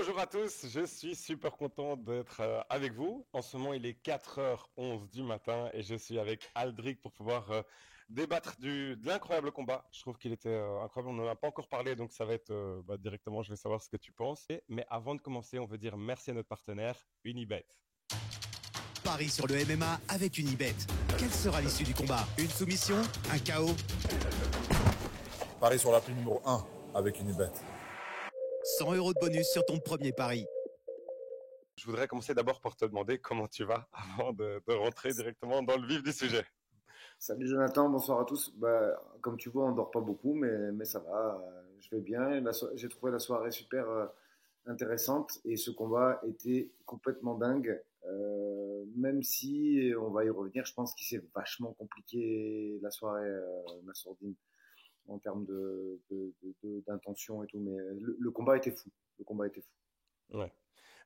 Bonjour à tous, je suis super content d'être avec vous. En ce moment, il est 4h11 du matin et je suis avec Aldric pour pouvoir débattre de l'incroyable combat. Je trouve qu'il était incroyable, on n'en a pas encore parlé, donc ça va être directement, je vais savoir ce que tu penses. Mais avant de commencer, on veut dire merci à notre partenaire, Unibet. Paris sur le MMA avec Unibet. Quelle sera l'issue du combat? Une soumission? Un KO? Paris sur l'appli numéro 1 avec Unibet. 100 € de bonus sur ton premier pari. Je voudrais commencer d'abord par te demander comment tu vas avant de rentrer directement dans le vif du sujet. Salut Jonathan, bonsoir à tous. Comme tu vois, on dort pas beaucoup, mais ça va. Je vais bien. J'ai trouvé la soirée super intéressante et ce combat était complètement dingue. Même si on va y revenir, je pense qu'il s'est vachement compliqué la soirée, Nassourdine, en termes d'intention et tout. Mais le combat était fou. Le combat était fou. Ouais.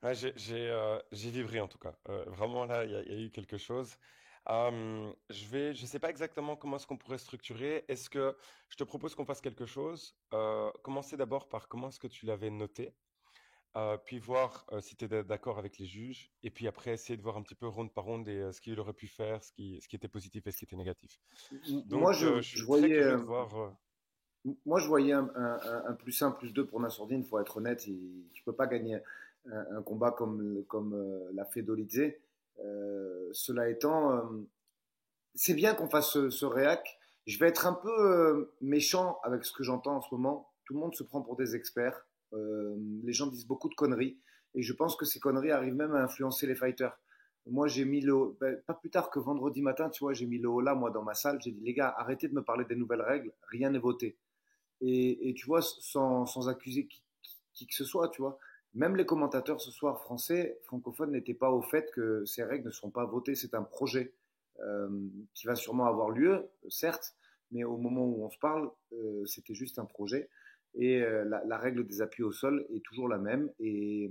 Ouais, j'ai vibré en tout cas. Vraiment là, il y a eu quelque chose. Je sais pas exactement comment est-ce qu'on pourrait structurer. Est-ce que je te propose qu'on fasse quelque chose? Commencer d'abord par comment est-ce que tu l'avais noté, puis voir si tu es d'accord avec les juges, et puis après essayer de voir un petit peu ronde par ronde et ce qu'il aurait pu faire, ce qui était positif et ce qui était négatif. Moi, Donc, je je suis très voyais. curieux de voir. Moi, je voyais un plus un plus 2 pour Nassourdine, il faut être honnête. Tu peux pas gagner un combat comme l'a fait Dolidze. Cela étant, c'est bien qu'on fasse ce réac. Je vais être un peu méchant avec ce que j'entends en ce moment. Tout le monde se prend pour des experts. Les gens disent beaucoup de conneries. Et je pense que ces conneries arrivent même à influencer les fighters. Moi, j'ai mis pas plus tard que vendredi matin, tu vois, j'ai mis le haut là, moi, dans ma salle. J'ai dit, les gars, arrêtez de me parler des nouvelles règles. Rien n'est voté. Et tu vois, sans accuser qui que ce soit, tu vois, même les commentateurs ce soir français, francophones, n'étaient pas au fait que ces règles ne seront pas votées. C'est un projet euh, qui va sûrement avoir lieu, certes, mais au moment où on se parle, c'était juste un projet. Et la règle des appuis au sol est toujours la même. Et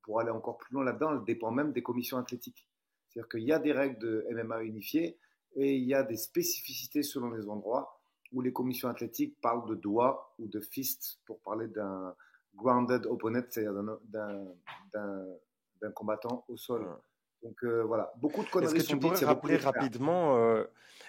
pour aller encore plus loin là-dedans, elle dépend même des commissions athlétiques. C'est-à-dire qu'il y a des règles de MMA unifiées et il y a des spécificités selon les endroits où les commissions athlétiques parlent de doigts ou de fist pour parler d'un grounded opponent, c'est-à-dire d'un combattant au sol. Donc voilà, beaucoup de Est-ce conneries que sont tu dites, pourrais il y a beaucoup rappeler d'experts. rapidement,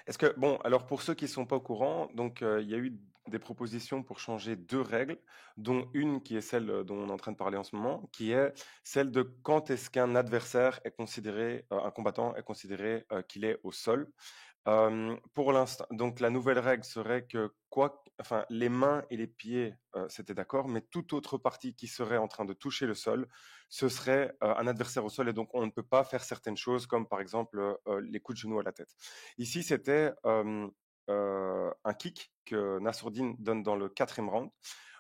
est-ce que, bon, alors pour ceux qui ne sont pas au courant, donc il y a eu des propositions pour changer deux règles, dont une qui est celle dont on est en train de parler en ce moment, qui est celle de quand est-ce qu'un adversaire est considéré, un combattant est considéré qu'il est au sol. Pour l'instant, donc la nouvelle règle serait que enfin, les mains et les pieds, c'était d'accord, mais toute autre partie qui serait en train de toucher le sol, ce serait un adversaire au sol et donc on ne peut pas faire certaines choses comme par exemple les coups de genoux à la tête. Ici, c'était un kick que Nassourdine donne dans le quatrième round.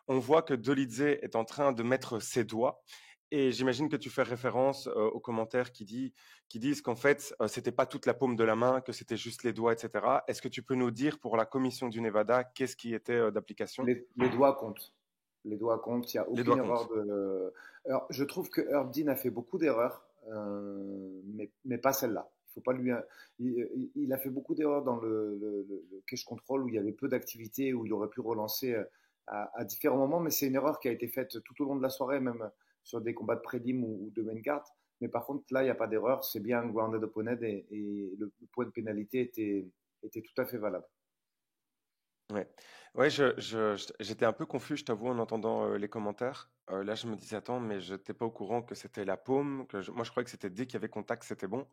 On voit que Dolidze est en train de mettre ses doigts. Et j'imagine que tu fais référence aux commentaires qui disent qu'en fait, c'était pas toute la paume de la main, que c'était juste les doigts, etc. Est-ce que tu peux nous dire pour la commission du Nevada, qu'est-ce qui était d'application? Les doigts comptent. Les doigts comptent, il n'y a Les aucune doigts erreur comptent. de. Alors, je trouve que Herb Dean a fait beaucoup d'erreurs, mais pas celle-là. Il faut pas lui. Il a fait beaucoup d'erreurs dans le cache control où il y avait peu d'activité, où il aurait pu relancer à différents moments, mais c'est une erreur qui a été faite tout au long de la soirée, même sur des combats de prélim ou de main card. Mais par contre, là, il n'y a pas d'erreur. C'est bien un grounded opponent et le point de pénalité était tout à fait valable. Ouais, ouais, j'étais un peu confus, je t'avoue, en entendant les commentaires. Là, je me disais, attends, mais je n'étais pas au courant que c'était la paume, moi je croyais que c'était dès qu'il y avait contact, c'était bon.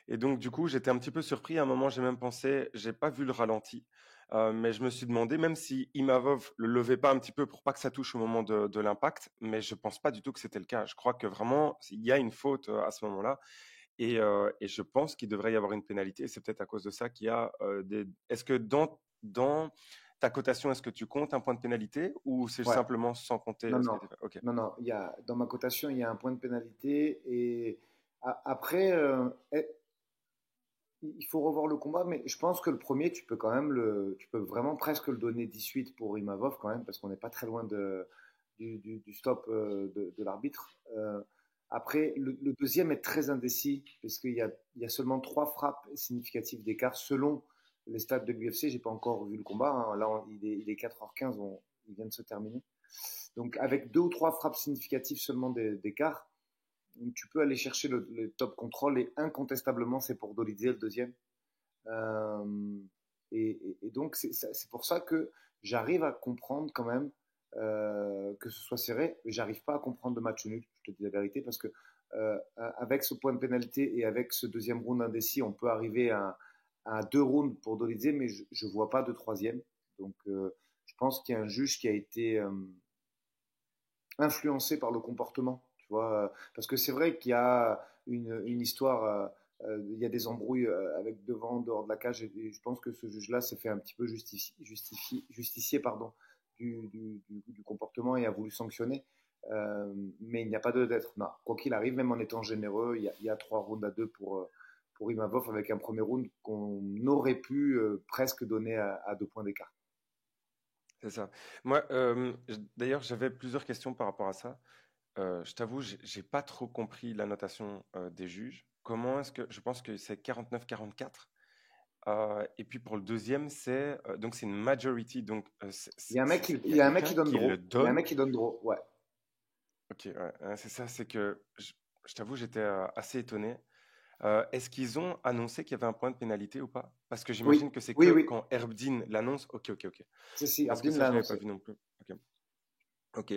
Et donc, du coup, j'étais un petit peu surpris. À un moment, j'ai même pensé, j'ai pas vu le ralenti, mais je me suis demandé, même si Imavov le levait pas un petit peu pour pas que ça touche au moment de l'impact, mais je pense pas du tout que c'était le cas. Je crois que vraiment, il y a une faute à ce moment-là. Et je pense qu'il devrait y avoir une pénalité. C'est peut-être à cause de ça qu'il y a des. Est-ce que dans ta cotation, est-ce que tu comptes un point de pénalité ou c'est Ouais. simplement sans compter Non, ce qui a non, été fait? Ok. non, non. Dans ma cotation, il y a un point de pénalité. Et après, il faut revoir le combat. Mais je pense que le premier, tu peux vraiment presque le donner 18 pour Imavov quand même, parce qu'on n'est pas très loin du stop de l'arbitre. Après, le deuxième est très indécis, parce il y a seulement trois frappes significatives d'écart selon les stats de l'UFC. J'ai pas encore vu le combat, hein. Là, il est 4h15, il vient de se terminer. Donc, avec 2 ou 3 frappes significatives seulement d'écart, tu peux aller chercher le top contrôle et incontestablement, c'est pour Dolidze le deuxième. Et donc, c'est pour ça que j'arrive à comprendre quand même que ce soit serré. J'arrive pas à comprendre le match nul, je te dis la vérité, parce que avec ce point de pénalité et avec ce deuxième round indécis, on peut arriver à 2 rounds pour Dolidze, mais je vois pas de troisième. Donc, je pense qu'il y a un juge qui a été influencé par le comportement, tu vois, parce que c'est vrai qu'il y a une histoire, il y a des embrouilles avec devant, dehors de la cage, et je pense que ce juge-là s'est fait un petit peu justicier pardon, du comportement et a voulu sanctionner. Mais il n'y a pas d'être. Non, quoi qu'il arrive, même en étant généreux, il y a 3 rounds à 2 pour Imavov avec un premier round qu'on aurait pu presque donner à 2 points d'écart. C'est ça. Moi, d'ailleurs, j'avais plusieurs questions par rapport à ça. Je t'avoue, j'ai pas trop compris la notation des juges. Comment est-ce que je pense que c'est 49-44 et puis pour le deuxième, c'est donc c'est une majority. Donc il y a un mec il y a un mec qui donne qui draw. le Il y a un donne. mec qui donne draw. Ouais. Ok, ouais, c'est ça. C'est que je t'avoue, j'étais assez étonné. Est-ce qu'ils ont annoncé qu'il y avait un point de pénalité ou pas? Parce que j'imagine Oui, que c'est oui, que oui. quand Herbdin l'annonce. Ok. Si, Parce que Abdin ça, l'a je l'avais pas annoncé. vu non plus. Ok.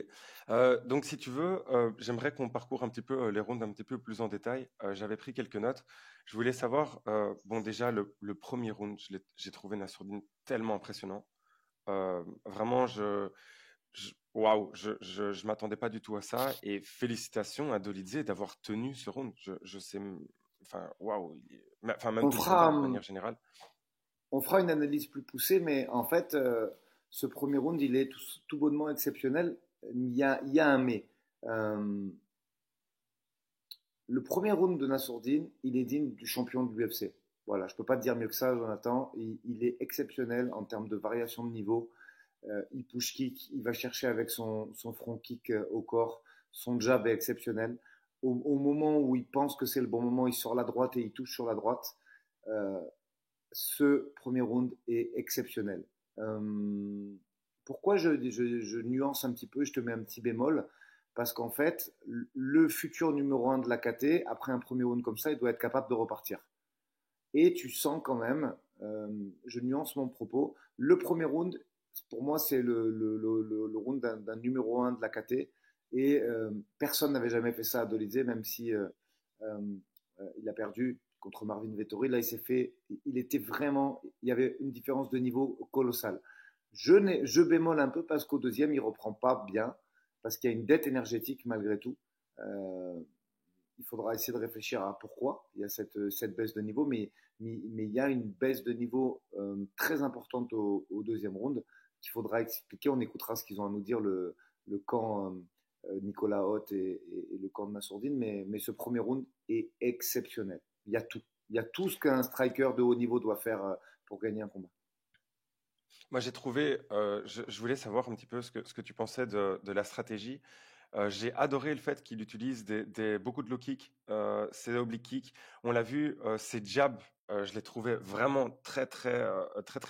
Donc, si tu veux, j'aimerais qu'on parcourt un petit peu les rounds un petit peu plus en détail. J'avais pris quelques notes. Je voulais savoir, bon, déjà, le premier round, j'ai trouvé Nassourdine tellement impressionnant. Vraiment, waouh, je m'attendais pas du tout à ça. Et félicitations à Dolidze d'avoir tenu ce round. Je sais, enfin, waouh, enfin, même On tout le combat fera, de manière générale. on fera une analyse plus poussée, mais en fait, ce premier round, il est tout bonnement exceptionnel. Il y a un mais. Euh, le premier round de Nassourdine, il est digne du champion de l'UFC. Voilà, je peux pas te dire mieux que ça, Jonathan. Il est exceptionnel en termes de variation de niveau. Il push kick, il va chercher avec son front kick au corps. Son jab est exceptionnel. Au moment où il pense que c'est le bon moment, il sort la droite et il touche sur la droite. Euh, Ce premier round est exceptionnel. Pourquoi je nuance un petit peu, je te mets un petit bémol? Parce qu'en fait, le futur numéro 1 de la KT, après un premier round comme ça, il doit être capable de repartir. Et tu sens quand même, je nuance mon propos, le premier round, pour moi, c'est le round d'un numéro 1 de la KT. Et personne n'avait jamais fait ça à Dolidze, même si euh, il a perdu contre Marvin Vettori. Là, il était vraiment, il y avait une différence de niveau colossale. Je bémol un peu parce qu'au deuxième, il reprend pas bien, parce qu'il y a une dette énergétique malgré tout. Euh, il faudra essayer de réfléchir à pourquoi il y a cette baisse de niveau, mais il y a une baisse de niveau très importante au deuxième round qu'il faudra expliquer. On écoutera ce qu'ils ont à nous dire le camp Nicolas Hoth et le camp de Nassourdine, mais ce premier round est exceptionnel. Il y a tout. Il y a tout ce qu'un striker de haut niveau doit faire pour gagner un combat. Moi, j'ai trouvé, je voulais savoir un petit peu ce que tu pensais de la stratégie. J'ai adoré le fait qu'il utilise beaucoup de low kick, ses oblique kick. On l'a vu, ses jabs, je les trouvais vraiment très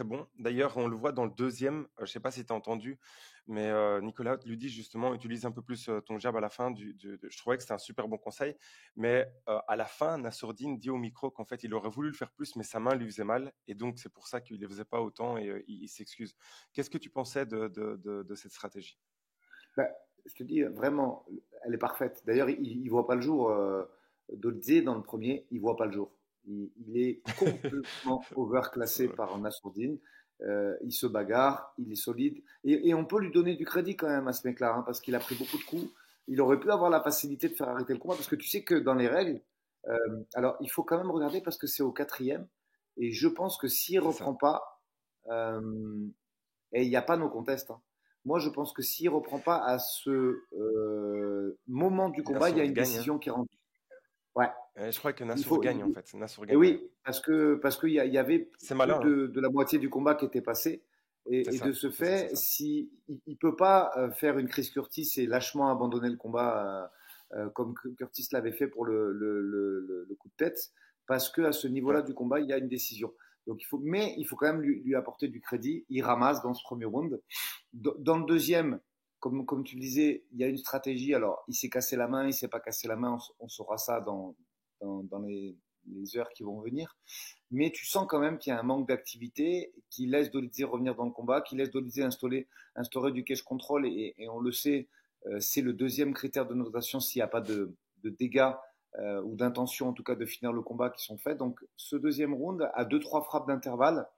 bons. D'ailleurs, on le voit dans le deuxième. Je ne sais pas si tu as entendu, mais Nicolas lui dit justement, utilise un peu plus ton jab à la fin. Je trouvais que c'était un super bon conseil. Mais à la fin, Nassourdine dit au micro qu'en fait, il aurait voulu le faire plus, mais sa main lui faisait mal. Et donc, c'est pour ça qu'il ne le faisait pas autant et il s'excuse. Qu'est-ce que tu pensais de cette stratégie? Ben, je te dis vraiment, elle est parfaite. D'ailleurs, il ne voit pas le jour. Dolce, dans le premier, il ne voit pas le jour. Il est complètement overclassé par Nassourdine. Il se bagarre, il est solide. Et on peut lui donner du crédit quand même à ce mec-là, hein, parce qu'il a pris beaucoup de coups. Il aurait pu avoir la facilité de faire arrêter le combat, parce que tu sais que dans les règles, alors il faut quand même regarder parce que c'est au quatrième. Et je pense que s'il ne C'est ça. reprend pas, euh, et il n'y a pas nos contests, hein. Moi, je pense que s'il ne reprend pas à ce moment du combat, il y a Nassour une gagne, hein. décision qui rentre. Ouais, Je crois que il Nassour faut. gagne en fait. Nassour Et gagne, ouais. oui, parce qu'il y avait C'est plus malin, hein. de la moitié du combat qui était passé. C'est Et de ça, ce c'est ça, c'est fait, ça. si il peut pas faire une Chris Curtis et lâchement abandonner le combat comme Curtis l'avait fait pour le coup de tête, parce que à ce Ouais. niveau-là du combat, il y a une décision. Donc mais il faut quand même lui apporter du crédit. Il ramasse dans ce premier round. Dans le deuxième, comme tu le disais, il y a une stratégie. Alors, il s'est cassé la main, il s'est pas cassé la main. On saura ça dans les heures qui vont venir. Mais tu sens quand même qu'il y a un manque d'activité qui laisse Dolidze revenir dans le combat, qui laisse Dolidze instaurer du cage control. Et on le sait, c'est le deuxième critère de notation s'il n'y a pas de dégâts ou d'intention en tout cas de finir le combat qui sont faits. Donc ce deuxième round, à 2-3 frappes d'intervalle,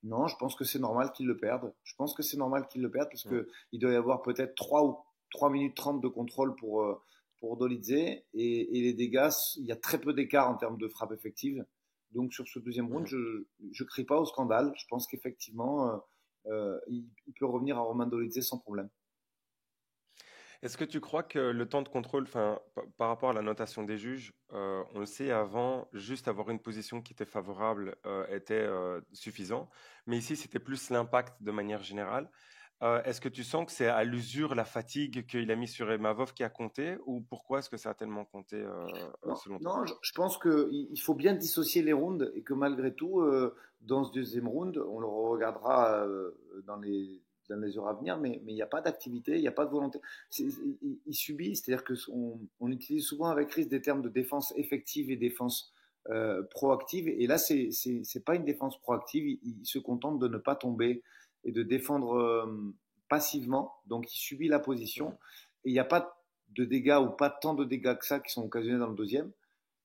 non, je pense que c'est normal qu'ils le perdent. Je pense que c'est normal qu'ils le perdent parce qu'il doit y avoir peut-être 3 minutes 30 de contrôle pour Dolidze. Et les dégâts, il y a très peu d'écart en termes de frappe effective. Donc sur ce deuxième round, je ne crie pas au scandale. Je pense qu'effectivement, il peut revenir à Roman Dolidze sans problème. Est-ce que tu crois que le temps de contrôle, par rapport à la notation des juges, on le sait avant, juste avoir une position qui était favorable était suffisant, mais ici c'était plus l'impact de manière générale. Est-ce que tu sens que c'est à l'usure, la fatigue qu'il a mis sur Emavov qui a compté, ou pourquoi est-ce que ça a tellement compté selon toi? Non, je pense qu'il faut bien dissocier les rounds et que malgré tout, dans ce deuxième round, on le regardera dans les heures à venir, mais il n'y a pas d'activité, il n'y a pas de volonté. Il subit, c'est-à-dire qu'on utilise souvent avec Chris des termes de défense effective et défense proactive, et là, c'est pas une défense proactive, il se contente de ne pas tomber et de défendre passivement, donc il subit la position, et il n'y a pas de dégâts ou pas tant de dégâts que ça qui sont occasionnés dans le deuxième.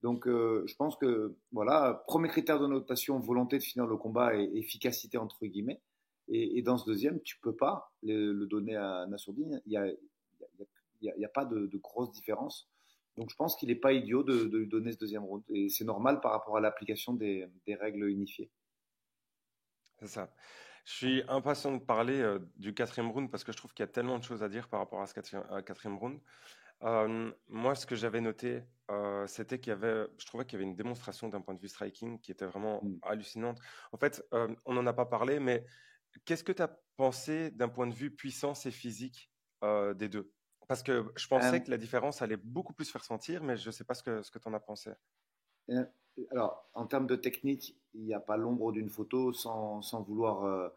Donc je pense que voilà, premier critère de notation, volonté de finir le combat et efficacité entre guillemets. Et dans ce deuxième, tu peux pas le donner à Nassourdine. Il y a pas de grosse différence. Donc je pense qu'il n'est pas idiot de lui donner ce deuxième round. Et c'est normal par rapport à l'application des règles unifiées. C'est ça. Je suis impatient de parler du quatrième round parce que je trouve qu'il y a tellement de choses à dire par rapport à ce quatrième round. Moi, ce que j'avais noté, c'était je trouvais qu'il y avait une démonstration d'un point de vue striking qui était vraiment hallucinante. En fait, on n'en a pas parlé, mais qu'est-ce que tu as pensé d'un point de vue puissance et physique des deux? Parce que je pensais que la différence allait beaucoup plus faire sentir, mais je ne sais pas ce que tu en as pensé. Alors, en termes de technique, il n'y a pas l'ombre d'une photo sans vouloir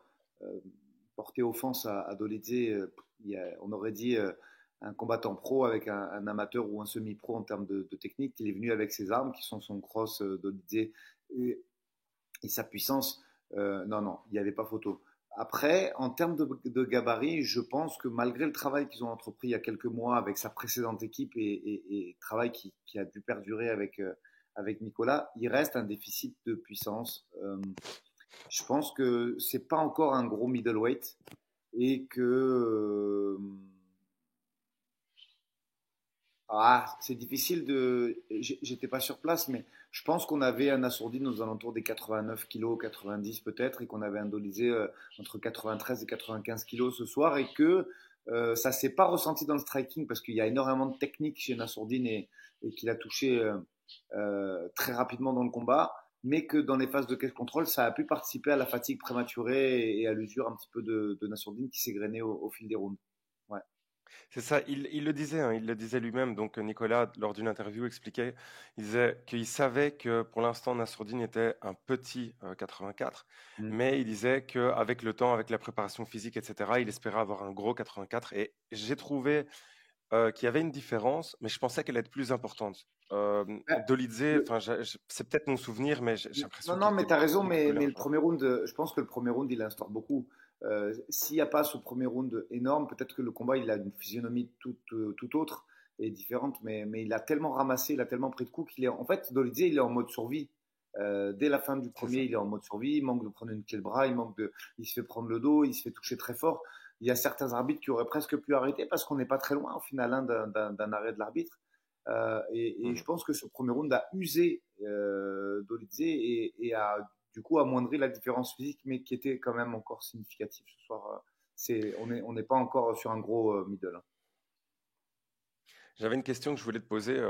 porter offense à Dolidze. On aurait dit un combattant pro avec un amateur ou un semi-pro en termes de technique. Il est venu avec ses armes qui sont son cross Dolidze et sa puissance. Non, il n'y avait pas photo. Après, en termes de gabarit, je pense que malgré le travail qu'ils ont entrepris il y a quelques mois avec sa précédente équipe et travail qui a dû perdurer avec Nicolas, il reste un déficit de puissance. Je pense que c'est pas encore un gros middleweight et que c'est difficile de. J'étais pas sur place, mais je pense qu'on avait un Nassourdine aux alentours des 89 kilos, 90 peut-être, et qu'on avait un Dolidze entre 93 et 95 kilos ce soir, et que ça s'est pas ressenti dans le striking parce qu'il y a énormément de technique chez Nassourdine et qu'il a touché très rapidement dans le combat, mais que dans les phases de cage control, ça a pu participer à la fatigue prématurée et à l'usure un petit peu de Nassourdine qui s'est grainé au fil des rounds. Ouais. C'est ça, il le disait, hein, il le disait lui-même. Donc Nicolas, lors d'une interview, expliquait, il disait qu'il savait que pour l'instant Nassourdine était un petit 84, mais il disait qu'avec le temps, avec la préparation physique, etc., il espérait avoir un gros 84. Et j'ai trouvé qu'il y avait une différence, mais je pensais qu'elle allait être plus importante. Dolidze, c'est peut-être mon souvenir, mais j'ai l'impression qu'il mais était tu as raison, beaucoup mais plus large. le premier round, je pense que le premier round, il instaure beaucoup. S'il n'y a pas ce premier round énorme, peut-être que le combat, il a une physionomie tout autre et différente, mais il a tellement ramassé, il a tellement pris de coups qu'il est. En fait, Dolidze, il est en mode survie. Dès la fin du premier, il est en mode survie, il manque de prendre une clé de bras, il se fait prendre le dos, il se fait toucher très fort. Il y a certains arbitres qui auraient presque pu arrêter parce qu'on n'est pas très loin au final d'un arrêt de l'arbitre. Et je pense que ce premier round a usé Dolidze et a du coup amoindri la différence physique, mais qui était quand même encore significative ce soir. On n'est pas encore sur un gros middle. J'avais une question que je voulais te poser.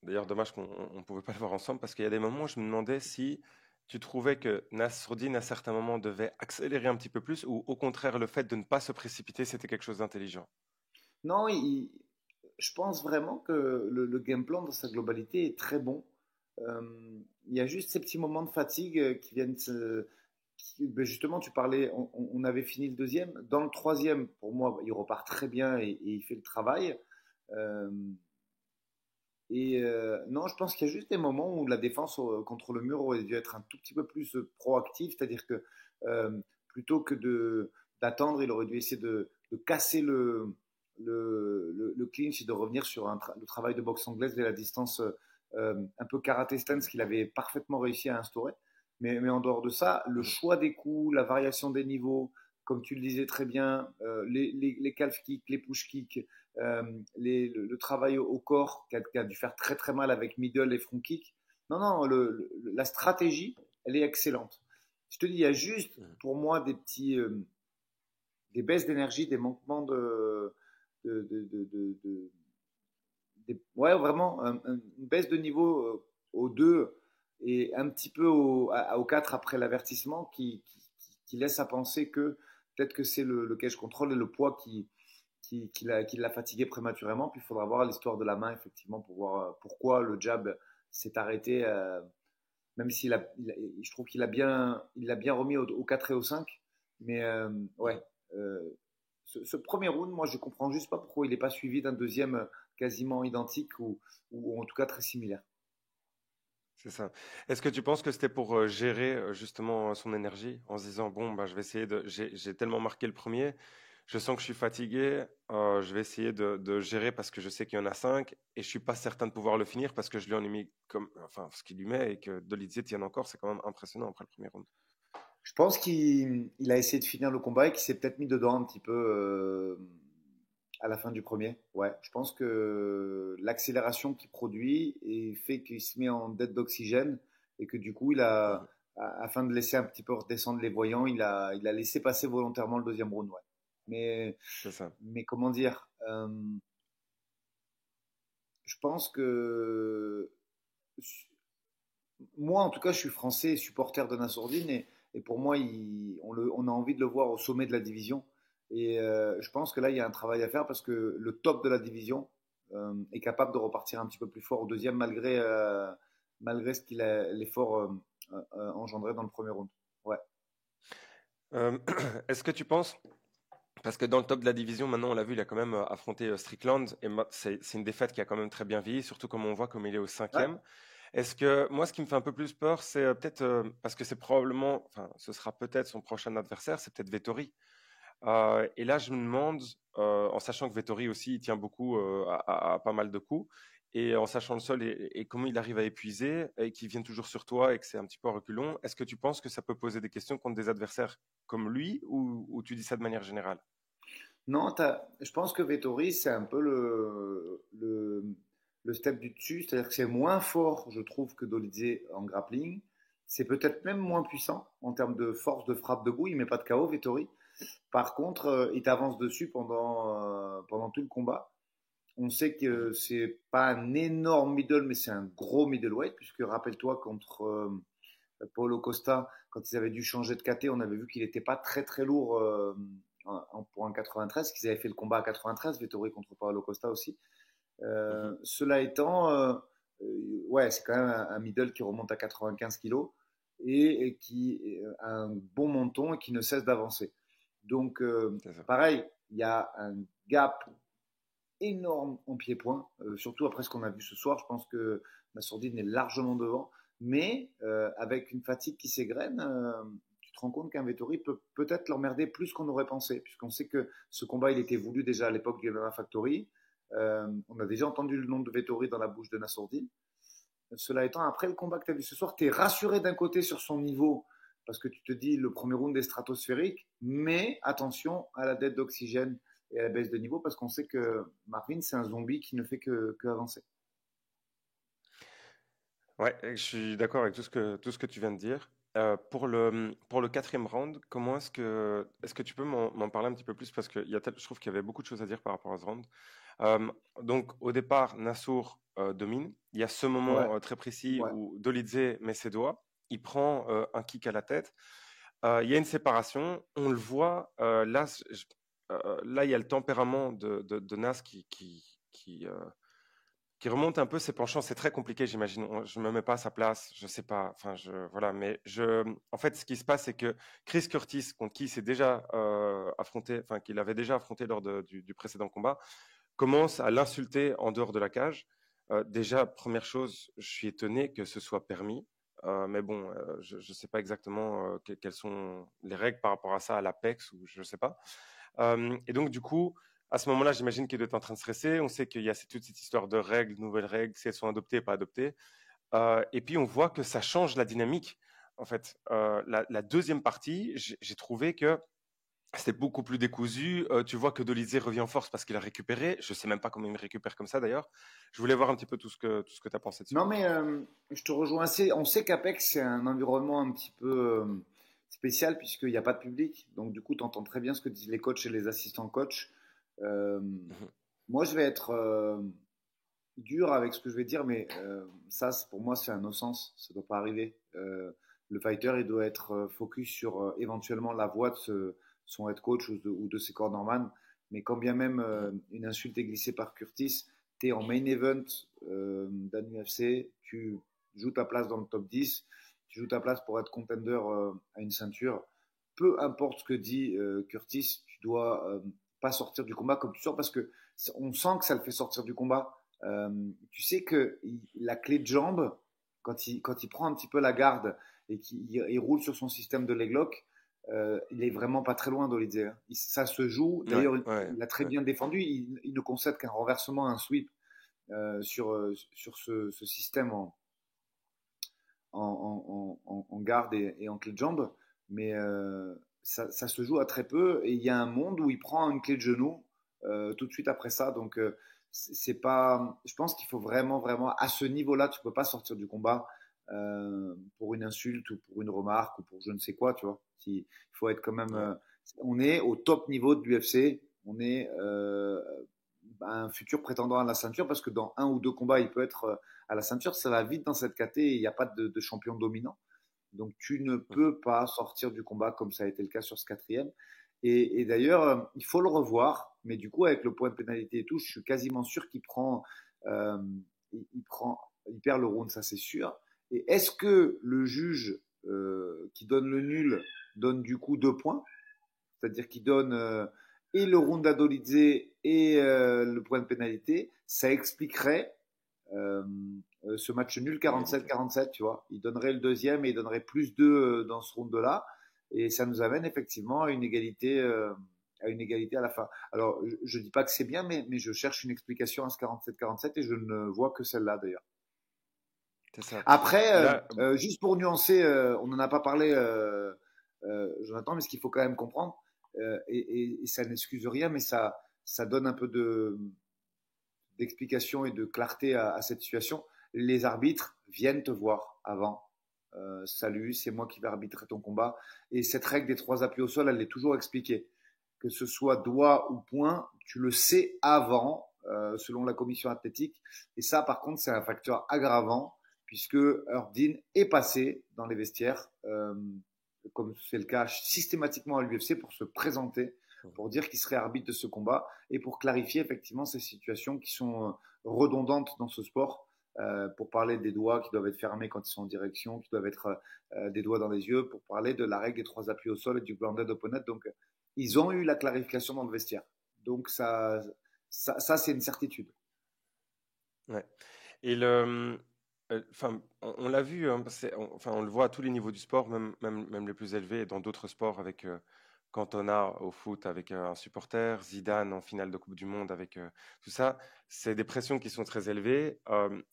D'ailleurs, dommage qu'on ne pouvait pas le voir ensemble parce qu'il y a des moments où je me demandais si tu trouvais que Nassourdine, à certains moments, devait accélérer un petit peu plus ou au contraire, le fait de ne pas se précipiter, c'était quelque chose d'intelligent. Non, je pense vraiment que le game plan dans sa globalité est très bon. Il y a juste ces petits moments de fatigue qui viennent Ben justement, tu parlais, on avait fini le deuxième. Dans le troisième, pour moi, il repart très bien et il fait le travail. Euh, non, je pense qu'il y a juste des moments où la défense contre le mur aurait dû être un tout petit peu plus proactive, c'est-à-dire que euh, plutôt que d'attendre, il aurait dû essayer de casser le clinch et de revenir sur le travail de boxe anglaise et la distance un peu karaté stance qu'il avait parfaitement réussi à instaurer. Mais en dehors de ça, le choix des coups, la variation des niveaux, comme tu le disais très bien, les calf kicks, les push kicks, euh, le travail au corps qui a dû faire très très mal avec middle et front kick. Non, non, la stratégie, elle est excellente. Je te dis, il y a juste pour moi des baisses d'énergie, des manquements ouais, vraiment une baisse de niveau au 2 et un petit peu au 4 après l'avertissement qui laisse à penser que peut-être que c'est le cage control et le poids qui l'a fatigué prématurément. Puis il faudra voir l'histoire de la main, effectivement, pour voir pourquoi le jab s'est arrêté, même je trouve il l'a bien remis au 4 et au 5. Mais ouais, euh, ce premier round, moi, je comprends juste pas pourquoi il n'est pas suivi d'un deuxième quasiment identique ou en tout cas très similaire. C'est ça. Est-ce que tu penses que c'était pour gérer justement son énergie en se disant, bon, bah, je vais essayer j'ai tellement marqué le premier, je sens que je suis fatigué, je vais essayer de gérer parce que je sais qu'il y en a 5 et je suis pas certain de pouvoir le finir parce que je lui en ai mis comme, enfin, ce qu'il lui met et que Dolidze tienne encore, c'est quand même impressionnant après le premier round. Je pense qu'il a essayé de finir le combat et qu'il s'est peut-être mis dedans un petit peu à la fin du premier. Ouais, je pense que l'accélération qu'il produit et fait qu'il se met en dette d'oxygène et que du coup, Mhm. afin de laisser un petit peu redescendre les voyants, il a laissé passer volontairement le deuxième round. Ouais. Mais, C'est ça. mais comment dire je pense que moi, en tout cas, je suis français, supporter de Nassourdine, et pour moi, on a envie de le voir au sommet de la division. Et je pense que là, il y a un travail à faire parce que le top de la division est capable de repartir un petit peu plus fort au deuxième, malgré l'effort engendré dans le premier round. Ouais. Est-ce que tu penses, parce que dans le top de la division, maintenant, on l'a vu, il a quand même affronté Strickland, et c'est une défaite qui a quand même très bien vieilli, surtout comme on voit comme il est au Ouais. cinquième. Est-ce que moi, ce qui me fait un peu plus peur, c'est peut-être parce que c'est probablement, enfin, ce sera peut-être son prochain adversaire, c'est peut-être Vettori. Et là, je me demande, en sachant que Vettori aussi, il tient beaucoup à pas mal de coups, et en sachant le sol et comment il arrive à épuiser, et qu'il vienne toujours sur toi et que c'est un petit peu reculon, est-ce que tu penses que ça peut poser des questions contre des adversaires comme lui, ou tu dis ça de manière générale? Non, je pense que Vettori, c'est un peu le step du dessus, c'est-à-dire que c'est moins fort, je trouve, que Dolidze en grappling. C'est peut-être même moins puissant en termes de force de frappe debout. Il met pas de KO, Vettori. Par contre, il t'avance dessus pendant tout le combat. On sait Mhm. que c'est pas un énorme middle, mais c'est un gros middleweight, puisque rappelle-toi, contre Paulo Costa, quand ils avaient dû changer de KT, on avait vu qu'il n'était pas très très lourd pour un 93, qu'ils avaient fait le combat à 93, Vettori contre Paulo Costa aussi. Mhm. Cela étant, ouais, c'est quand même un middle qui remonte à 95 kilos et qui a un bon menton et qui ne cesse d'avancer. Donc, C'est ça. pareil, il y a un gap énorme en pied-point, surtout après ce qu'on a vu ce soir. Je pense que la sourdine est largement devant, mais avec une fatigue qui s'égrène, tu te rends compte qu'un Vettori peut peut-être l'emmerder plus qu'on aurait pensé, puisqu'on sait que ce combat il était voulu déjà à l'époque du MMA Factory. On a déjà entendu le nom de Vettori dans la bouche de Nassourdine. Cela étant, après le combat que tu as vu ce soir, tu es rassuré d'un côté sur son niveau, parce que tu te dis le premier round est stratosphérique, mais attention à la dette d'oxygène et à la baisse de niveau, parce qu'on sait que Marvin, c'est un zombie qui ne fait que avancer. Ouais, je suis d'accord avec tout ce que tu viens de dire. Pour le quatrième round, est-ce que tu peux m'en parler un petit peu plus parce que je trouve qu'il y avait beaucoup de choses à dire par rapport à ce round. Donc au départ, Nassour domine. Il y a ce Ouais, moment très précis ouais. où Dolidze met ses doigts, il prend un kick à la tête. Il y a une séparation, on le voit. Là, là, il y a le tempérament de Nas qui qui remonte un peu ses penchants. C'est très compliqué, j'imagine. Je me mets pas à sa place, je sais pas. Enfin, voilà. Mais en fait, ce qui se passe, c'est que Chris Curtis, contre qui il s'est déjà affronté, enfin, qu'il avait déjà affronté lors du précédent combat, commence à l'insulter en dehors de la cage. Déjà, première chose, je suis étonné que ce soit permis. Mais bon, je ne sais pas exactement quelles sont les règles par rapport à ça à l'Apex ou je ne sais pas. Et donc, du coup, à ce moment-là, j'imagine qu'il doit être en train de stresser. On sait qu'il y a toute cette histoire de règles, de nouvelles règles, si elles sont adoptées ou pas adoptées. Et puis, on voit que ça change la dynamique. En fait, la deuxième partie, j'ai trouvé que c'était beaucoup plus décousu. Tu vois que Dolizé revient en force parce qu'il a récupéré. Je ne sais même pas comment il récupère comme ça d'ailleurs. Je voulais voir un petit peu tout ce que tu as pensé dessus. Non, mais je te rejoins assez. On sait qu'Apex, c'est un environnement un petit peu spécial puisqu'il n'y a pas de public. Donc, du coup, tu entends très bien ce que disent les coachs et les assistants coachs. Euh, Mhm. Moi, je vais être dur avec ce que je vais dire, mais ça, pour moi, c'est un no-sens. Ça ne doit pas arriver. Le fighter, il doit être focus sur éventuellement la voix de son head coach ou de ses cornerman. Mais quand bien même une insulte est glissée par Curtis, tu es en main event d'un UFC, tu joues ta place dans le top 10, tu joues ta place pour être contender à une ceinture. Peu importe ce que dit Curtis, tu dois pas sortir du combat comme tu sors parce que on sent que ça le fait sortir du combat. Tu sais que la clé de jambe, quand il prend un petit peu la garde et qu'il roule sur son système de leg lock, il est vraiment pas très loin d'Olidze. Hein. Ça se joue. Ouais, D'ailleurs, ouais, il a très ouais. bien défendu. Il ne concède qu'un renversement, un sweep sur ce système en garde et en clé de jambe. Mais ça se joue à très peu. Et il y a un monde où il prend une clé de genou tout de suite après ça. Donc, c'est pas. Je pense qu'il faut vraiment, vraiment, à ce niveau-là, tu peux pas sortir du combat pour une insulte ou pour une remarque ou pour je ne sais quoi, tu vois. Il faut être quand même. Ouais. On est au top niveau de l'UFC. On est un futur prétendant à la ceinture parce que dans un ou deux combats, il peut être à la ceinture. Ça va vite dans cette caté et il n'y a pas de champion dominant. Donc tu ne Mhm. peux pas sortir du combat comme ça a été le cas sur ce quatrième. Et d'ailleurs, il faut le revoir, mais du coup, avec le point de pénalité et tout, je suis quasiment sûr qu'il euh, il perd le round, ça c'est sûr. Et est-ce que le juge qui donne le nul donne du coup 2 points, c'est-à-dire qu'il donne et le round à Dolidze et le point de pénalité, ça expliquerait euh, ce match nul Égalité. 47-47, tu vois. Il donnerait le deuxième et il donnerait plus 2 dans ce round-là. Et ça nous amène effectivement à une égalité à la fin. Alors, je ne dis pas que c'est bien, mais je cherche une explication à ce 47-47 et je ne vois que celle-là d'ailleurs. C'est ça. Après, Et là, juste pour nuancer, on n'en a pas parlé, Jonathan, mais ce qu'il faut quand même comprendre, et ça n'excuse rien, mais ça donne un peu d'explication et de clarté à cette situation. Les arbitres viennent te voir avant. Salut, c'est moi qui vais arbitrer ton combat. Et cette règle des 3 appuis au sol, elle est toujours expliquée. Que ce soit doigt ou poing, tu le sais avant, selon la commission athlétique. Et ça, par contre, c'est un facteur aggravant, puisque Herbdin est passé dans les vestiaires, comme c'est le cas systématiquement à l'UFC, pour se présenter, pour dire qu'il serait arbitre de ce combat et pour clarifier effectivement ces situations qui sont redondantes dans ce sport. Pour parler des doigts qui doivent être fermés quand ils sont en direction, qui doivent être des doigts dans les yeux, pour parler de la règle des 3 appuis au sol et du blinded opponent. Donc, ils ont eu la clarification dans le vestiaire. Donc, ça c'est une certitude. ouais. Et enfin, on l'a vu, hein, enfin, on le voit à tous les niveaux du sport, même les plus élevés, et dans d'autres sports, avec Cantona au foot avec un supporter, Zidane en finale de Coupe du Monde avec tout ça. C'est des pressions qui sont très élevées,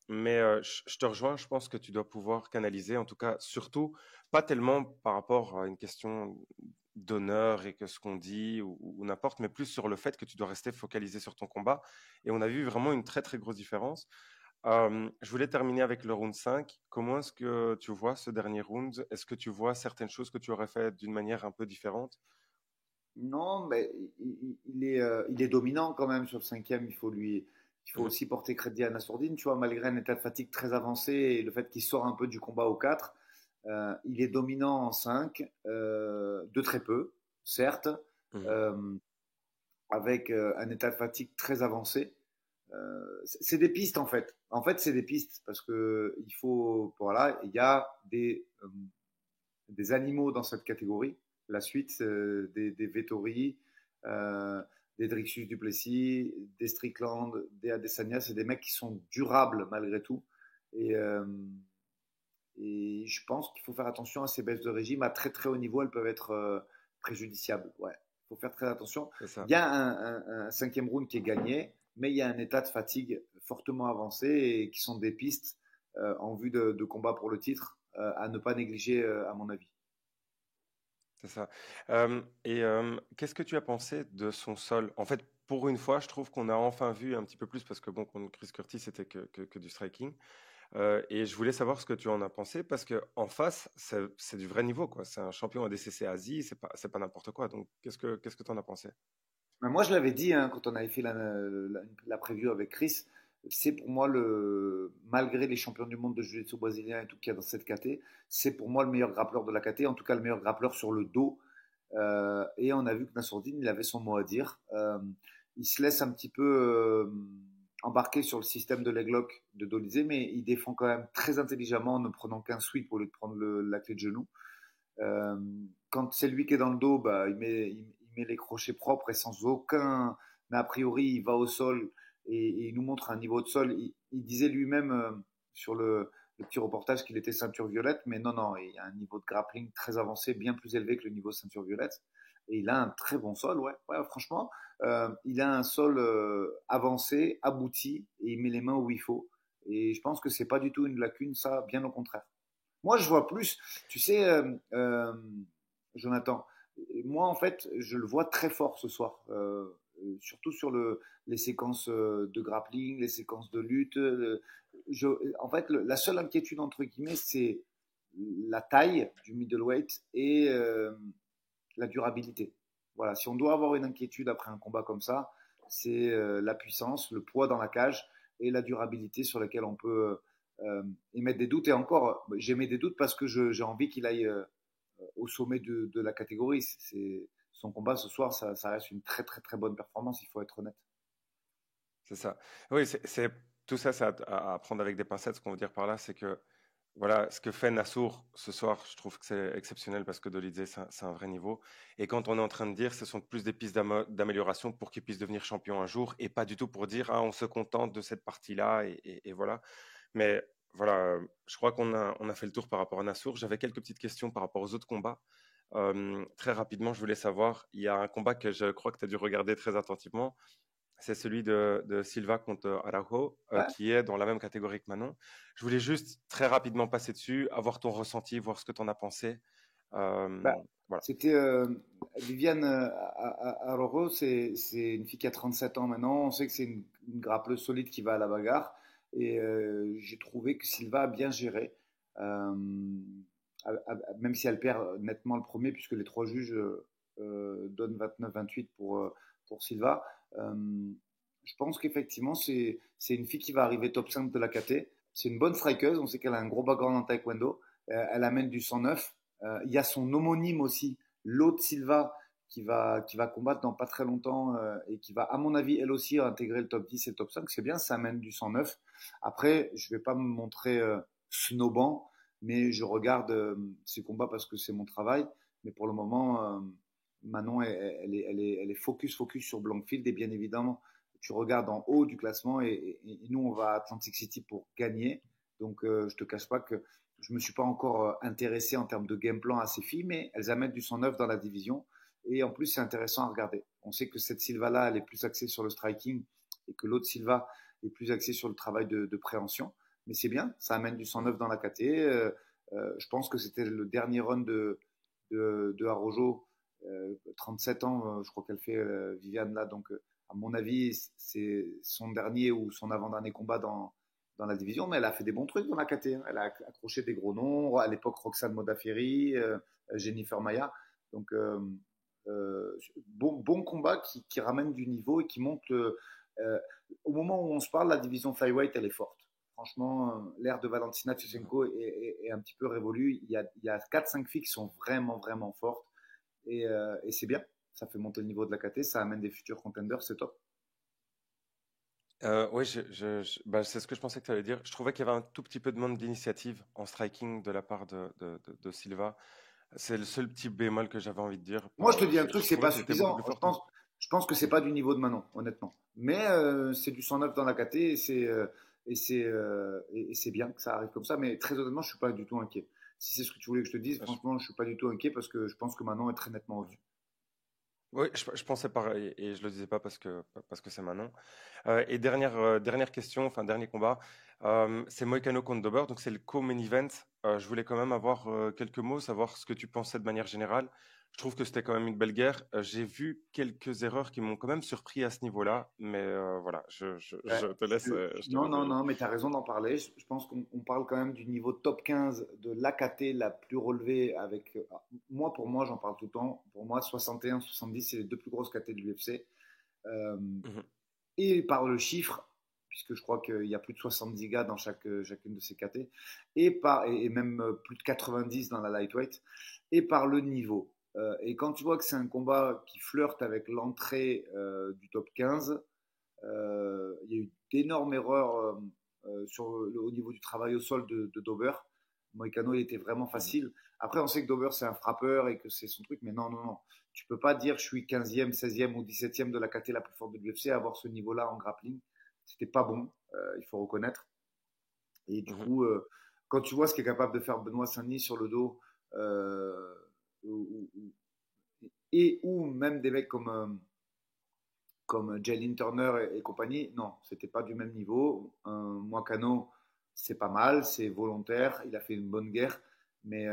mais je te rejoins, je pense que tu dois pouvoir canaliser, en tout cas, surtout, pas tellement par rapport à une question d'honneur et que ce qu'on dit ou n'importe, mais plus sur le fait que tu dois rester focalisé sur ton combat. Et on a vu vraiment une très très grosse différence. Je voulais terminer avec le round 5. Comment est-ce que tu vois ce dernier round? Est-ce que tu vois certaines choses que tu aurais fait d'une manière un peu différente? Non, mais il est dominant quand même sur le cinquième. Il faut Mhm. aussi porter crédit à Nassourdine, tu vois, malgré un état de fatigue très avancé et le fait qu'il sort un peu du combat au 4. Il est dominant en 5, de très peu, certes, Mhm. euh, avec un état de fatigue très avancé. C'est des pistes en fait. En fait, c'est des pistes parce que il faut, voilà, il y a des animaux dans cette catégorie. La suite, des Vettori, euh, des Drixus Duplessis, des Strickland, des Adesanya, c'est des mecs qui sont durables malgré tout. Et, euh, et je pense qu'il faut faire attention à ces baisses de régime. À très très haut niveau, elles peuvent être préjudiciables. Ouais, il faut faire très attention. C'est ça. Il y a un cinquième round qui est gagné, mais il y a un état de fatigue fortement avancé et qui sont des pistes en vue de combat pour le titre à ne pas négliger, à mon avis. C'est ça. Qu'est-ce que tu as pensé de son sol? En fait, pour une fois, je trouve qu'on a enfin vu un petit peu plus, parce que bon, contre Chris Curtis, c'était que du striking. Et je voulais savoir ce que tu en as pensé, parce que en face, c'est du vrai niveau, quoi. C'est un champion ADCC Asie, c'est pas n'importe quoi. Donc, qu'est-ce que tu en as pensé? Mais moi, je l'avais dit quand on avait fait la preview avec Chris, c'est pour moi, malgré les champions du monde de jiu-jitsu brésilien et tout qu'il y a dans cette KT, c'est pour moi le meilleur grappleur de la KT, en tout cas le meilleur grappleur sur le dos. Et on a vu que Nassourdine, il avait son mot à dire. Il se laisse un petit peu embarquer sur le système de leglock de Dolizé, mais il défend quand même très intelligemment en ne prenant qu'un sweep au lieu de prendre la clé de genou. Euh, Quand c'est lui qui est dans le dos, bah, il met les crochets propres et sans aucun a priori, il va au sol et il nous montre un niveau de sol. Il disait lui-même sur le petit reportage qu'il était ceinture violette, mais non, non, il y a un niveau de grappling très avancé, bien plus élevé que le niveau ceinture violette. Et il a un très bon sol, ouais, ouais franchement. Il a un sol avancé, abouti, et il met les mains où il faut. Et je pense que c'est pas du tout une lacune, ça, bien au contraire. Moi, je vois plus, tu sais, Jonathan, moi, en fait, je le vois très fort ce soir, surtout sur les séquences de grappling, les séquences de lutte. Je, En fait, la seule inquiétude, entre guillemets, c'est la taille du middleweight et la durabilité. Voilà, si on doit avoir une inquiétude après un combat comme ça, c'est la puissance, le poids dans la cage et la durabilité sur laquelle on peut émettre des doutes. Et encore, j'émets des doutes parce que j'ai envie qu'il aille au sommet de la catégorie. Son combat ce soir, ça reste une très très très bonne performance, il faut être honnête. C'est ça. Oui, tout ça, c'est à prendre avec des pincettes. Ce qu'on veut dire par là, c'est que voilà, ce que fait Nassour ce soir, je trouve que c'est exceptionnel parce que Dolidze, c'est un vrai niveau. Et quand on est en train de dire, ce sont plus des pistes d'amélioration pour qu'il puisse devenir champion un jour et pas du tout pour dire, ah, on se contente de cette partie-là et voilà. Mais voilà, je crois qu'on a fait le tour par rapport à Nassour. J'avais quelques petites questions par rapport aux autres combats. Très rapidement, je voulais savoir, il y a un combat que je crois que tu as dû regarder très attentivement. C'est celui de Silva contre Araujo, Ouais. qui est dans la même catégorie que Manon. Je voulais juste très rapidement passer dessus, avoir ton ressenti, voir ce que tu en as pensé. Bah, Voilà. c'était Viviane Aroro, c'est une fille qui a 37 ans maintenant. On sait que c'est une grappleuse solide qui va à la bagarre. Et j'ai trouvé que Silva a bien géré. Euh, Même si elle perd nettement le premier, puisque les trois juges donnent 29-28 pour Silva. Euh, je pense qu'effectivement, c'est une fille qui va arriver top 5 de la KT. C'est une bonne strikeuse. On sait qu'elle a un gros background en taekwondo. Elle amène du 109. Il y a son homonyme aussi, l'autre Silva, qui va combattre dans pas très longtemps et qui va, à mon avis, elle aussi, intégrer le top 10 et le top 5. C'est bien, ça amène du 109. Après, je vais pas me montrer snobant, mais je regarde ces combats parce que c'est mon travail. Mais pour le moment, Manon, elle est focus sur Blankfield. Et bien évidemment, tu regardes en haut du classement et nous, on va à Atlantic City pour gagner. Donc, je te cache pas que je me suis pas encore intéressé en termes de game plan à ces filles, mais elles amènent du 109 dans la division. Et en plus, c'est intéressant à regarder. On sait que cette Silva-là, elle est plus axée sur le striking et que l'autre Silva est plus axée sur le travail de préhension. Mais c'est bien, ça amène du 109 dans la KT. Je pense que c'était le dernier run de Araujo, 37 ans, je crois qu'elle fait Viviane là. Donc, à mon avis, c'est son dernier ou son avant-dernier combat dans la division, mais elle a fait des bons trucs dans la KT. Hein. Elle a accroché des gros noms. À l'époque, Roxane Modafferi, Jennifer Maya. Donc, bon combat qui ramène du niveau et qui montre. Au moment où on se parle, la division flyweight, elle est forte. Franchement, l'ère de Valentina Shevchenko est un petit peu révolue. Il y a 4-5 filles qui sont vraiment, vraiment fortes. Et c'est bien. Ça fait monter le niveau de la KT. Ça amène des futurs contenders. C'est top. Oui, bah, c'est ce que je pensais que tu allais dire. Je trouvais qu'il y avait un tout petit peu de manque d'initiative en striking de la part de Silva. C'est le seul petit bémol que j'avais envie de dire. Moi, je te dis un truc, Je c'est trouvais pas qu'il était beaucoup suffisant. plus fort. Je pense que c'est pas du niveau de Manon, honnêtement. Mais c'est du 109 dans la KT et c'est bien que ça arrive comme ça. Mais très honnêtement, je suis pas du tout inquiet. Si c'est ce que tu voulais que je te dise, franchement, je suis pas du tout inquiet parce que je pense que Manon est très nettement au-dessus. Oui, je pensais pareil et je le disais pas parce que c'est Manon. Et dernière question, enfin dernier combat, c'est Moïcano contre Dober, donc c'est le co-main event. Je voulais quand même avoir quelques mots, savoir ce que tu pensais de manière générale. Je trouve que c'était quand même une belle guerre. J'ai vu quelques erreurs qui m'ont quand même surpris à ce niveau-là, mais voilà, Ouais. je te laisse, je te Non, laisse y non, aller. non, mais tu as raison d'en parler. Je pense qu'on parle quand même du niveau top 15 de l'AKT la plus relevée avec. Moi, pour moi, j'en parle tout le temps. Pour moi, 61, 70, c'est les deux plus grosses KT de l'UFC. Euh, Mhm, et par le chiffre, puisque je crois qu'il y a plus de 70 gars dans chacune de ces KT, et même plus de 90 dans la lightweight, et par le niveau. Et quand tu vois que c'est un combat qui flirte avec l'entrée du top 15, il y a eu d'énormes erreurs au niveau du travail au sol de Dober. Moïcano, il était vraiment mhm. facile. Après, on sait que Dober, c'est un frappeur et que c'est son truc, mais non, non, non. Tu peux pas dire je suis 15e, 16e ou 17e de la KT la plus forte de l'UFC à avoir ce niveau-là en grappling. C'était pas bon, il faut reconnaître. Et du Mhm. coup, quand tu vois ce qu'est capable de faire Benoît Saint-Denis sur le dos, euh, ou, ou même des mecs comme Jalen Turner et compagnie, non, c'était pas du même niveau. Moicano, c'est pas mal, c'est volontaire, il a fait une bonne guerre, mais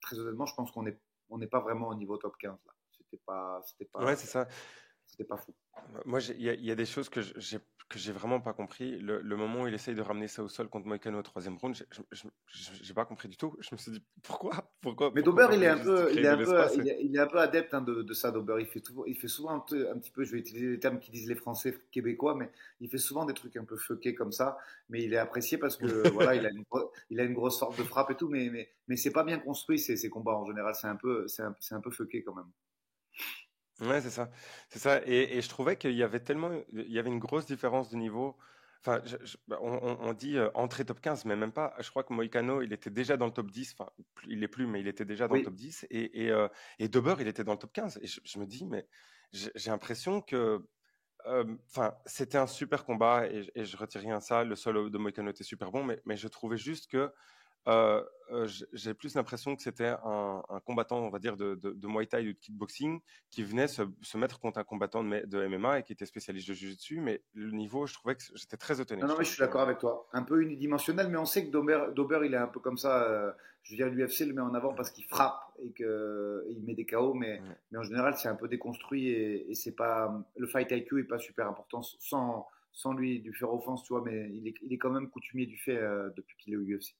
très honnêtement, je pense qu'on n'est pas vraiment au niveau top 15 là. Ouais, c'est ça. C'était pas fou. Moi, il y a des choses que j'ai vraiment pas compris. Le moment où il essaye de ramener ça au sol contre Moïcano au troisième round, j'ai pas compris du tout. Je me suis dit Mais pourquoi Dober, pas juste créer de l'espace il est un peu adepte hein, de ça, Dober. Il fait souvent un petit peu, je vais utiliser les termes qui disent les Français québécois, mais il fait souvent des trucs un peu fuckés comme ça. Mais il est apprécié parce que voilà, il a une grosse sorte de frappe et tout, mais c'est pas bien construit ces combats en général. C'est un peu fucké quand même. Ouais, c'est ça, c'est ça. Et je trouvais il y avait une grosse différence de niveau. Enfin, bah, on dit entrée top 15, mais même pas. Je crois que Moïcano, il était déjà dans le top 10. Enfin, il est plus, mais il était déjà dans le Oui. top 10. Et Dober, il était dans le top 15. Et je me dis, mais j'ai l'impression que, enfin, c'était un super combat et je retire rien à ça. Le solo de Moïcano était super bon, mais je trouvais juste que j'ai plus l'impression que c'était un combattant, on va dire, de Muay Thai ou de kickboxing qui venait se mettre contre un combattant de MMA et qui était spécialiste de Jiu-Jitsu. Mais le niveau, je trouvais que j'étais très étonné. Non, non, mais je suis d'accord avec toi. Un peu unidimensionnel, mais on sait que Dober il est un peu comme ça. Je veux dire, l'UFC le met en avant parce qu'il frappe et qu'il met des KO, Ouais. mais en général, c'est un peu déconstruit et c'est pas, le fight IQ est pas super important sans lui faire offense, tu vois, mais il est quand même coutumier du fait depuis qu'il est au UFC.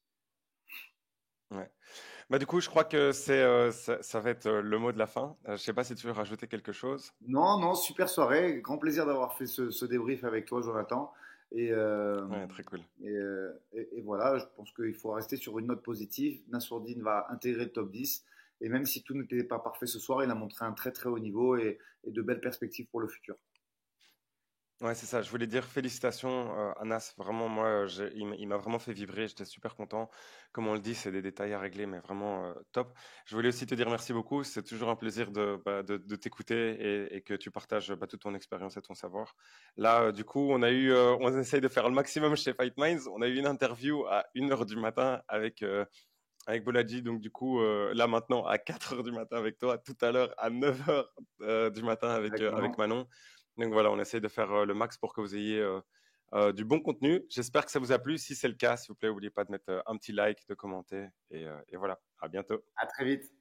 Ouais. Bah, du coup, je crois que ça va être le mot de la fin. Je sais pas si tu veux rajouter quelque chose. Non, non, super soirée. Grand plaisir d'avoir fait ce débrief avec toi, Jonathan. Et, Ouais, très cool. et voilà, je pense qu'il faut rester sur une note positive. Nassourdine va intégrer le top 10. Et même si tout n'était pas parfait ce soir, il a montré un très très haut niveau et de belles perspectives pour le futur. Ouais, c'est ça. Je voulais dire félicitations, Anas. Vraiment, moi, il m'a vraiment fait vibrer. J'étais super content. Comme on le dit, c'est des détails à régler, mais vraiment top. Je voulais aussi te dire merci beaucoup. C'est toujours un plaisir de t'écouter et que tu partages toute ton expérience et ton savoir. Là, du coup, on essaye de faire le maximum chez Fight Minds. On a eu une interview à 1 heure du matin avec Bolaji. Donc, du coup, là maintenant, à 4 heures du matin avec toi. Tout à l'heure, à 9 heures du matin Avec avec Manon. Manon. Donc voilà, on essaye de faire le max pour que vous ayez du bon contenu. J'espère que ça vous a plu. Si c'est le cas, s'il vous plaît, n'oubliez pas de mettre un petit like, de commenter. Et voilà, à bientôt. À très vite.